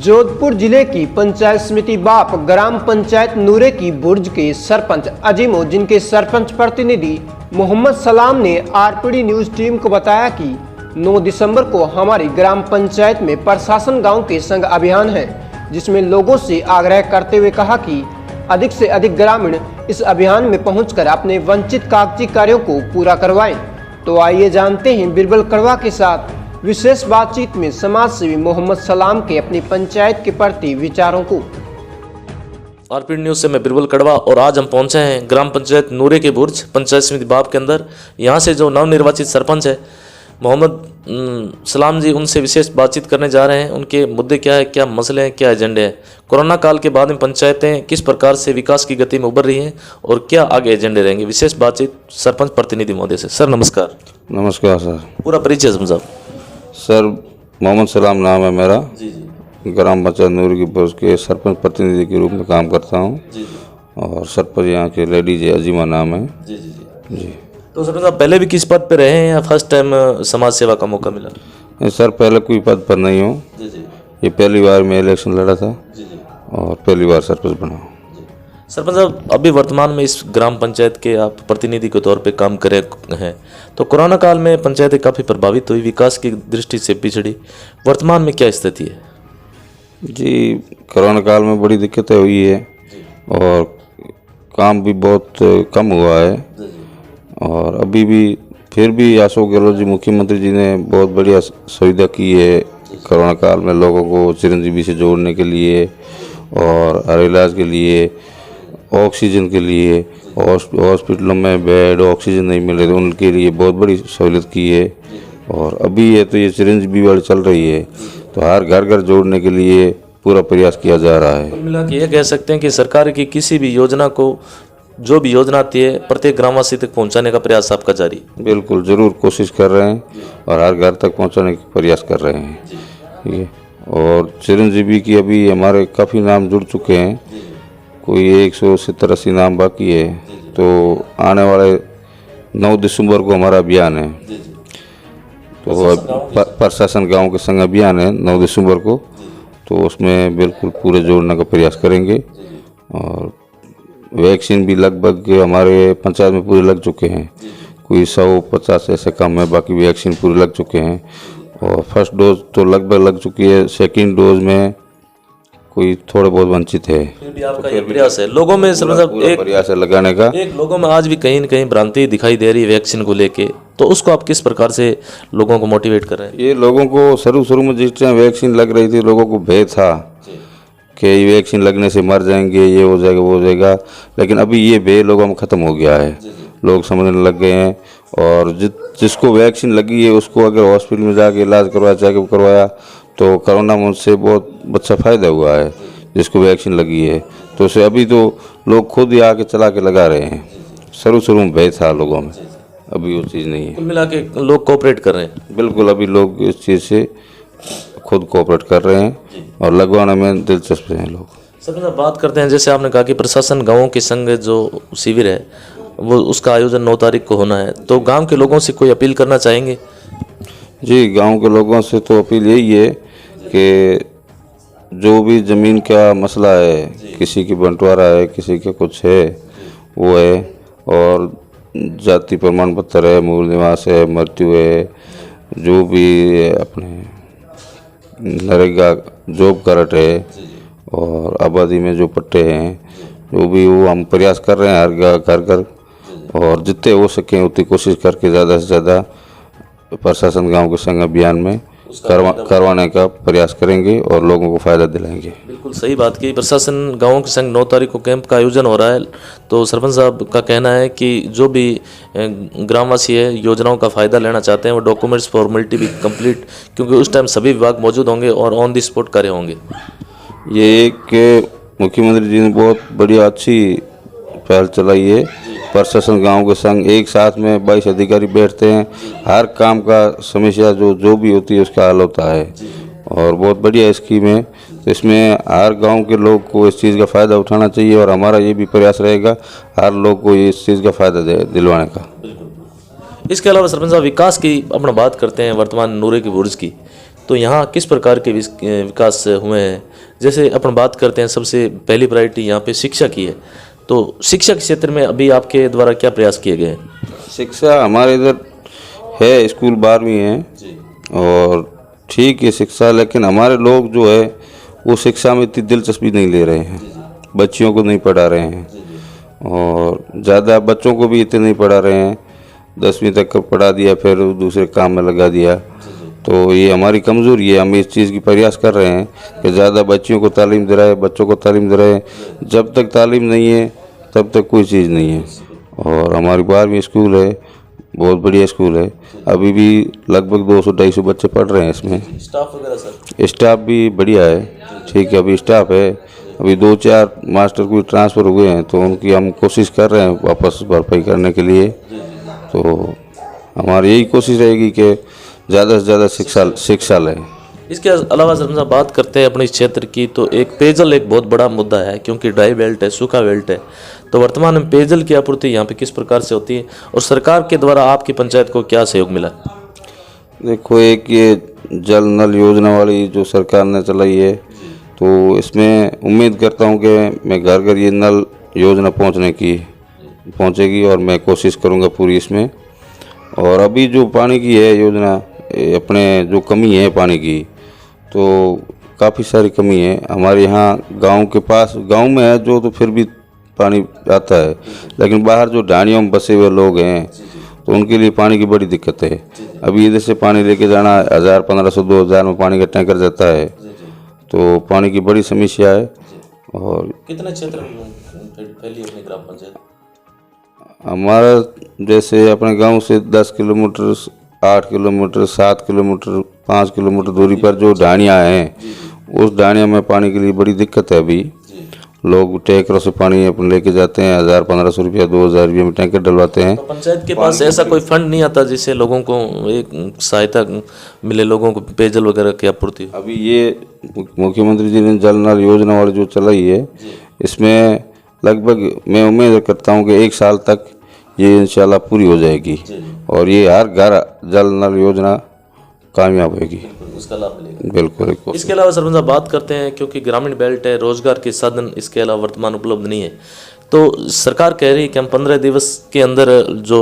जोधपुर जिले की पंचायत समिति बाप ग्राम पंचायत नूरे की बुर्ज के सरपंच अजीमुद्दीन के सरपंच प्रतिनिधि मोहम्मद सलाम ने आरपीडी न्यूज टीम को बताया कि 9 दिसंबर को हमारी ग्राम पंचायत में प्रशासन गांव के संग अभियान है, जिसमें लोगों से आग्रह करते हुए कहा कि अधिक से अधिक ग्रामीण इस अभियान में पहुंचकर अपने वंचित कागजी कार्यों को पूरा करवाएं। तो आइए जानते हैं बिरबल कड़वा के साथ विशेष बातचीत में समाज सेवी मोहम्मद सलाम के अपनी पंचायत के प्रति विचारों को। आरपीडी न्यूज से मैं बिरबल कड़वा और आज हम पहुंचे हैं ग्राम पंचायत नूरे के बुर्ज पंचायत समिति बाप के अंदर। यहाँ से जो नवनिर्वाचित सरपंच है मोहम्मद सलाम जी, उनसे विशेष बातचीत करने जा रहे हैं। उनके मुद्दे क्या है, क्या मसले हैं, क्या एजेंडे हैं, कोरोना काल के बाद में पंचायतें किस प्रकार से विकास की गति में उभर रही हैं और क्या आगे एजेंडे रहेंगे। विशेष बातचीत सरपंच प्रतिनिधि महोदय से। सर नमस्कार। नमस्कार सर। पूरा परिचय समझाओ। सर मोहम्मद सलाम नाम है मेरा। जी जी। ग्राम पंचायत नूर की बुर्ज के सरपंच प्रतिनिधि के रूप में काम करता हूँ। जी। और सरपंच यहाँ के लेडीज अजीमा नाम है। जी जी जी जी। तो सरपंच साहब पहले भी किस पद पे रहे हैं या फर्स्ट टाइम समाज सेवा का मौका मिला? नहीं सर, पहले कोई पद पर नहीं हूँ। जी जी। ये पहली बार मैं इलेक्शन लड़ा था जी जी। और पहली बार सरपंच बना हूँ। सरपंच साहब अभी वर्तमान में इस ग्राम पंचायत के आप प्रतिनिधि के तौर पे काम करे हैं, तो कोरोना काल में पंचायतें काफ़ी प्रभावित हुई, विकास की दृष्टि से पिछड़ी। वर्तमान में क्या स्थिति है? जी, कोरोना काल में बड़ी दिक्कतें हुई है और काम भी बहुत कम हुआ है। और अभी भी फिर भी अशोक गहलोत जी मुख्यमंत्री जी ने बहुत बढ़िया सुविधा की है कोरोना काल में लोगों को चिरंजीवी से जोड़ने के लिए और हर इलाज के लिए, ऑक्सीजन के लिए। हॉस्पिटलों में बेड ऑक्सीजन नहीं मिल रहे तो उनके लिए बहुत बड़ी सहूलियत की है। और अभी है तो ये चिरंजीवी वाली चल रही है, तो हर घर घर जोड़ने के लिए पूरा प्रयास किया जा रहा है। कुल मिला के ये कह सकते हैं कि सरकार की किसी भी योजना को, जो भी योजना आती है, प्रत्येक ग्रामवासी तक पहुंचाने का प्रयास आपका जारी? बिल्कुल, ज़रूर कोशिश कर रहे हैं और हर घर तक पहुंचाने का प्रयास कर रहे हैं। ठीक है। और चिरंजीवी की अभी हमारे काफ़ी नाम जुड़ चुके हैं, कोई 170-80 नाम बाकी है। तो आने वाले 9 दिसंबर को हमारा अभियान है, तो प्रशासन गांव के संग अभियान है 9 दिसंबर को, तो उसमें बिल्कुल पूरे जोड़ने का प्रयास करेंगे। और वैक्सीन भी लगभग हमारे पंचायत में पूरे लग चुके हैं, कोई 150 ऐसे कम है, बाकी वैक्सीन पूरे लग चुके हैं। और फर्स्ट डोज तो लगभग लग चुकी है, सेकंड डोज में कोई थोड़े बहुत वंचित है। फिर भी आपका ये प्रयास है लोगों में, एक प्रयास है लगाने का। एक लोगों में आज भी कहीं न कहीं भ्रांति दिखाई दे रही है वैक्सीन को लेके, तो उसको आप किस प्रकार से लोगों को मोटिवेट कर रहे हैं? ये लोगों को शुरू में जिस टाइम वैक्सीन लग रही थी, लोगों को भय था कि ये वैक्सीन लगने से मर जाएंगे, ये हो जाएगा वो हो जाएगा, लेकिन अभी ये भय लोगों में ख़त्म हो गया है। लोग समझने लग गए हैं। और जिसको वैक्सीन लगी है उसको अगर हॉस्पिटल में जाके इलाज करवाया, चेकअप करवाया, तो कोरोना में उससे बहुत अच्छा फ़ायदा हुआ है जिसको वैक्सीन लगी है। तो उसे अभी तो लोग खुद ही आके चला के लगा रहे हैं। शुरू में भय था लोगों में, अभी वो चीज़ नहीं है। कुल मिला के लोग कोऑपरेट कर रहे हैं। बिल्कुल, अभी लोग इस चीज़ से खुद कोऑपरेट कर रहे हैं और लगवाने में दिलचस्प हैं लोग। सर बात करते हैं, जैसे आपने कहा कि प्रशासन गाँवों के संग जो शिविर है वो उसका आयोजन 9 तारीख को होना है, तो गांव के लोगों से कोई अपील करना चाहेंगे? जी, गांव के लोगों से तो अपील यही है कि जो भी ज़मीन का मसला है, किसी की बंटवारा है, किसी का कुछ है वो है, और जाति प्रमाण पत्र है, मूल निवास है, मृत्यु है, जो भी अपने नरेगा जॉब कार्ड है और आबादी में जो पट्टे हैं, जो भी वो हम प्रयास कर रहे हैं हर घर और जितने हो सकें उतनी कोशिश करके ज़्यादा से ज़्यादा प्रशासन गांव के संग अभियान में करवाने का प्रयास करेंगे और लोगों को फ़ायदा दिलाएंगे। बिल्कुल सही बात की। प्रशासन गांवों के संग 9 तारीख को कैंप का आयोजन हो रहा है, तो सरपंच साहब का कहना है कि जो भी ग्रामवासी है योजनाओं का फ़ायदा लेना चाहते हैं वो डॉक्यूमेंट्स फॉर्मेलिटी भी कंप्लीट, क्योंकि उस टाइम सभी विभाग मौजूद होंगे और ऑन द स्पॉट कार्य होंगे। ये एक मुख्यमंत्री जी ने बहुत बढ़िया अच्छी पहल चलाई है। प्रशासन गांव के संग एक साथ में 22 अधिकारी बैठते हैं, हर काम का समस्या जो भी होती है उसका हल होता है और बहुत बढ़िया स्कीम है। तो इसमें हर गांव के लोग को इस चीज़ का फ़ायदा उठाना चाहिए और हमारा ये भी प्रयास रहेगा हर लोग को इस चीज़ का फ़ायदा दिलवाने का। इसके अलावा सरपंच साहब विकास की अपना बात करते हैं वर्तमान नूरे की बुर्ज की, तो यहाँ किस प्रकार के विकास हुए हैं? जैसे अपन बात करते हैं, सबसे पहली प्रायोरिटी यहाँ पे शिक्षा की है, तो शिक्षा के क्षेत्र में अभी आपके द्वारा क्या प्रयास किए गए हैं? शिक्षा हमारे इधर है, स्कूल 12वीं है और ठीक है शिक्षा, लेकिन हमारे लोग जो है वो शिक्षा में इतनी दिलचस्पी नहीं ले रहे हैं, बच्चियों को नहीं पढ़ा रहे हैं और ज़्यादा बच्चों को भी इतने नहीं पढ़ा रहे हैं। 10वीं तक का पढ़ा दिया, फिर दूसरे काम में लगा दिया, तो ये हमारी कमज़ोरी है। हम इस चीज़ की प्रयास कर रहे हैं कि ज़्यादा बच्चियों को तालीम दिलाए, बच्चों को तालीम दिलाए। जब तक तालीम नहीं है तब तक कोई चीज़ नहीं है। और हमारी 12वीं स्कूल है, बहुत बढ़िया स्कूल है, अभी भी लगभग 200-250 बच्चे पढ़ रहे हैं इसमें। स्टाफ वगैरह सर? स्टाफ भी बढ़िया है, ठीक है, अभी स्टाफ है। अभी 2-4 मास्टर कोई ट्रांसफ़र हुए हैं, तो उनकी हम कोशिश कर रहे हैं वापस भरपाई करने के लिए। तो हमारी यही कोशिश रहेगी कि ज़्यादा से ज़्यादा शिक्षा लें। इसके अलावा सर हम बात करते हैं अपने इस क्षेत्र की, तो एक पेयजल एक बहुत बड़ा मुद्दा है, क्योंकि ड्राई बेल्ट है, सूखा बेल्ट है। तो वर्तमान में पेयजल की आपूर्ति यहाँ पे किस प्रकार से होती है और सरकार के द्वारा आपकी पंचायत को क्या सहयोग मिला? देखो, एक ये जल नल योजना वाली जो सरकार ने चलाई है, तो इसमें उम्मीद करता हूँ कि मैं घर घर ये नल योजना पहुँचेगी और मैं कोशिश करूँगा पूरी इसमें। और अभी जो पानी की है योजना, अपने जो कमी है पानी की, तो काफ़ी सारी कमी है हमारे यहाँ। गांव के पास, गांव में है जो, तो फिर भी पानी आता है, लेकिन बाहर जो ढाणियों में बसे हुए लोग हैं तो उनके लिए पानी की बड़ी दिक्कत है। अभी इधर से पानी लेके जाना 1000, 1500, 2000 में पानी का टैंकर जाता है, तो पानी की बड़ी समस्या है। और कितने क्षेत्र में फैली अपनी ग्राम पंचायत? हमारा जैसे अपने गांव से 10 किलोमीटर, 8 किलोमीटर, 7 किलोमीटर, 5 किलोमीटर दूरी पर जो ढाणियाँ हैं, उस ढाणियों में पानी के लिए बड़ी दिक्कत है। अभी लोग टैंकरों से पानी अपने लेके जाते हैं, 1000-1500 रुपया, 2000 रुपये में टैंकर डलवाते हैं। तो पंचायत के पास ऐसा कोई फंड नहीं आता जिससे लोगों को एक सहायता मिले, लोगों को पेयजल वगैरह की आपूर्ति? अभी ये मुख्यमंत्री जी ने जल नल योजना वाली जो चलाई है, इसमें लगभग मैं उम्मीद करता हूँ कि 1 साल तक ये इंशाल्लाह पूरी हो जाएगी और ये हर घर जल नल योजना कामयाब होगी, उसका लाभ मिलेगा। बिल्कुल। इसके अलावा सरपंच बात करते हैं, क्योंकि ग्रामीण बेल्ट है, रोजगार के साधन इसके अलावा वर्तमान उपलब्ध नहीं है, तो सरकार कह रही है कि हम 15 दिवस के अंदर जो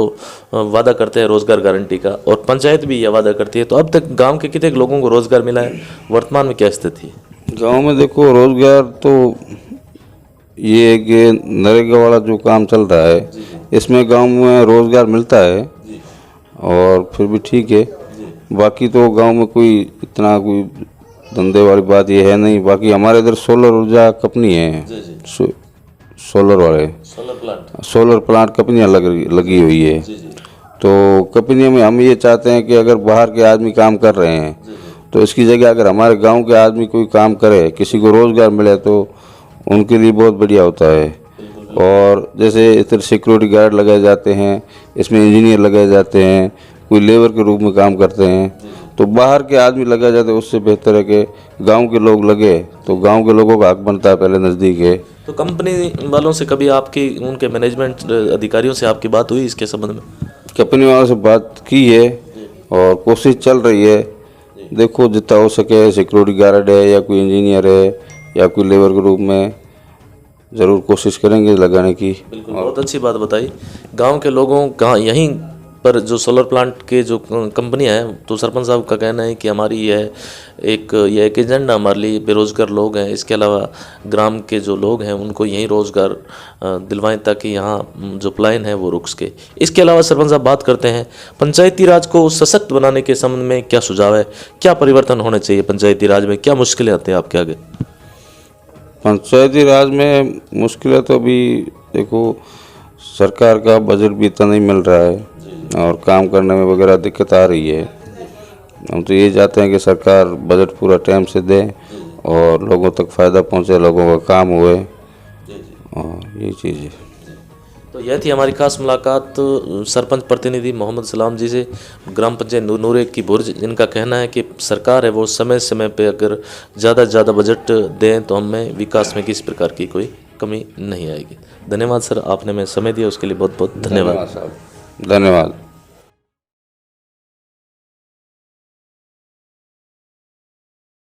वादा करते हैं रोजगार गारंटी का, और पंचायत भी यह वादा करती है, तो अब तक गांव के कितने लोगों को रोजगार मिला है? वर्तमान में क्या स्थिति है गांव में? देखो, रोजगार तो ये कि नरेगा वाला जो काम चल रहा है, इसमें गांव में रोजगार मिलता है और फिर भी ठीक है। बाकी तो गांव में कोई इतना कोई धंधे वाली बात ये है नहीं। बाकी हमारे इधर सोलर ऊर्जा कंपनी है, सोलर वाले सोलर प्लांट कंपनियाँ लगी हुई है। तो कंपनियों में हम ये चाहते हैं कि अगर बाहर के आदमी काम कर रहे हैं, तो इसकी जगह अगर हमारे गांव के आदमी कोई काम करे, किसी को रोज़गार मिले, तो उनके लिए बहुत बढ़िया होता है। और जैसे इधर सिक्योरिटी गार्ड लगाए जाते हैं, इसमें इंजीनियर लगाए जाते हैं, कोई लेबर के रूप में काम करते हैं, तो बाहर के आदमी लगाए जाते हैं। उससे बेहतर है कि गांव के लोग लगे, तो गांव के लोगों का हक बनता है, पहले नज़दीक है। तो कंपनी वालों से कभी आपकी, उनके मैनेजमेंट अधिकारियों से आपकी बात हुई इसके संबंध में? कंपनी वालों से बात की है और कोशिश चल रही है। देखो, जितना हो सके, सिक्योरिटी गार्ड है या कोई इंजीनियर है या कोई लेबर के रूप में, ज़रूर कोशिश करेंगे लगाने की। बिल्कुल, बहुत अच्छी बात बताई। गांव के लोगों का यहीं पर जो सोलर प्लांट के जो कंपनियां हैं, तो सरपंच साहब का कहना है कि हमारी यह एक एजेंडा हमारे लिए बेरोज़गार लोग हैं, इसके अलावा ग्राम के जो लोग हैं उनको यहीं रोज़गार दिलवाएं ताकि यहाँ जो पलायन है वो रुक सके। इसके अलावा सरपंच साहब बात करते हैं पंचायती राज को सशक्त बनाने के संबंध में क्या सुझाव है, क्या परिवर्तन होने चाहिए पंचायती राज में, क्या मुश्किलें आती हैं आपके आगे? पंचायती राज में मुश्किलें तो अभी देखो, सरकार का बजट भी इतना नहीं मिल रहा है और काम करने में वगैरह दिक्कत आ रही है। हम तो ये चाहते हैं कि सरकार बजट पूरा टाइम से दे और लोगों तक फ़ायदा पहुंचे, लोगों का काम हुए, और ये चीज़ है। तो यह थी हमारी खास मुलाकात सरपंच प्रतिनिधि मोहम्मद सलाम जी से, ग्राम पंचायत नूरे की बुर्ज। इनका कहना है कि सरकार है वो समय समय पे अगर ज़्यादा से ज़्यादा बजट दें तो हमें विकास में किसी प्रकार की कोई कमी नहीं आएगी। धन्यवाद सर, आपने हमें समय दिया उसके लिए बहुत बहुत धन्यवाद। धन्यवाद।